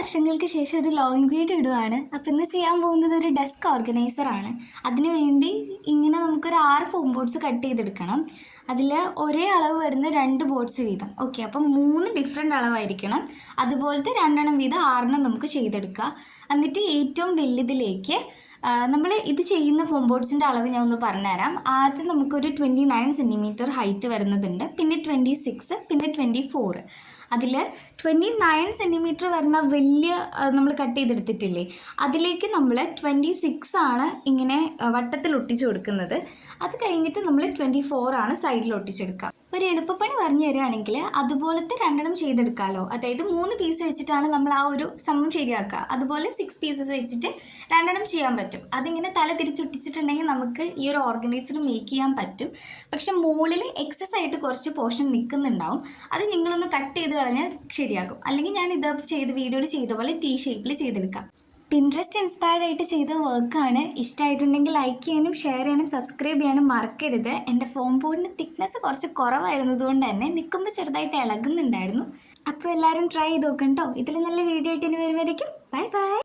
വർഷങ്ങൾക്ക് ശേഷം ഒരു ലോങ് വീഡിയോ ഇടുവാണ്. അപ്പോൾ ഇന്ന് ചെയ്യാൻ പോകുന്നത് ഒരു ഡെസ്ക് ഓർഗനൈസറാണ്. അതിനുവേണ്ടി ഇങ്ങനെ നമുക്കൊരു 6 ഫോം ബോർഡ്സ് കട്ട് ചെയ്തെടുക്കണം. അതിൽ ഒരേ അളവ് വരുന്ന 2 ബോർഡ്സ് വീതം. ഓക്കെ, അപ്പം 3 ഡിഫറെൻ്റ് അളവായിരിക്കണം. അതുപോലത്തെ 2 വീതം 6 നമുക്ക് ചെയ്തെടുക്കുക. എന്നിട്ട് ഏറ്റവും വലുതിലേക്ക് നമ്മൾ ഇത് ചെയ്യുന്ന ഫോം ബോർഡ്സിൻ്റെ അളവ് ഞാൻ ഒന്ന് പറഞ്ഞുതരാം. ആദ്യം നമുക്കൊരു 29 സെൻറ്റിമീറ്റർ ഹൈറ്റ് വരുന്നതുണ്ട്, പിന്നെ 26, പിന്നെ 24. അതിൽ 29 സെൻറ്റിമീറ്റർ വരുന്ന വലിയ നമ്മൾ കട്ട് ചെയ്തെടുത്തിട്ടില്ലേ, അതിലേക്ക് നമ്മൾ 26 ആണ് ഇങ്ങനെ വട്ടത്തിൽ ഒട്ടിച്ചു കൊടുക്കുന്നത്. അത് കഴിഞ്ഞിട്ട് നമ്മൾ 24 ആണ് സൈഡിൽ ഒട്ടിച്ചെടുക്കുക. ഒരു എളുപ്പപ്പണി പറഞ്ഞു തരികയാണെങ്കിൽ അതുപോലത്തെ 2 ചെയ്തെടുക്കാമല്ലോ. അതായത് 3 പീസ് വെച്ചിട്ടാണ് നമ്മൾ ആ ഒരു സമം ശരിയാക്കുക. അതുപോലെ 6 പീസസ് വെച്ചിട്ട് 2 ചെയ്യാൻ പറ്റും. അതിങ്ങനെ തല തിരിച്ചൊട്ടിച്ചിട്ടുണ്ടെങ്കിൽ നമുക്ക് ഈ ഒരു ഓർഗനൈസർ മേക്ക് ചെയ്യാൻ പറ്റും. പക്ഷെ മുകളിൽ എക്സസ് ആയിട്ട് കുറച്ച് പോർഷൻ നിൽക്കുന്നുണ്ടാവും. അത് നിങ്ങളൊന്ന് കട്ട് ചെയ്ത് കളഞ്ഞാൽ ശരിയാക്കും. അല്ലെങ്കിൽ ഞാൻ ഇത് വീഡിയോയിൽ ചെയ്ത പോലെ T ഷേപ്പിൽ ചെയ്തെടുക്കാം. പിൻട്രസ്റ്റ് ഇൻസ്പയർഡ് ആയിട്ട് ചെയ്ത വർക്കാണ്. ഇഷ്ടമായിട്ടുണ്ടെങ്കിൽ ലൈക്ക് ചെയ്യാനും ഷെയർ ചെയ്യാനും സബ്സ്ക്രൈബ് ചെയ്യാനും മറക്കരുത്. എൻ്റെ ഫോം ബോർഡിൻ്റെ തിക്നെസ് കുറച്ച് കുറവായിരുന്നതുകൊണ്ട് തന്നെ നിൽക്കുമ്പോൾ ചെറുതായിട്ട് ഇളകുന്നുണ്ടായിരുന്നു. അപ്പോൾ എല്ലാവരും ട്രൈ ചെയ്ത് നോക്കണം കേട്ടോ. ഇതിൽ നല്ല വീഡിയോ ആയിട്ട് ഇനി വരുമായിരിക്കും. Bye bye.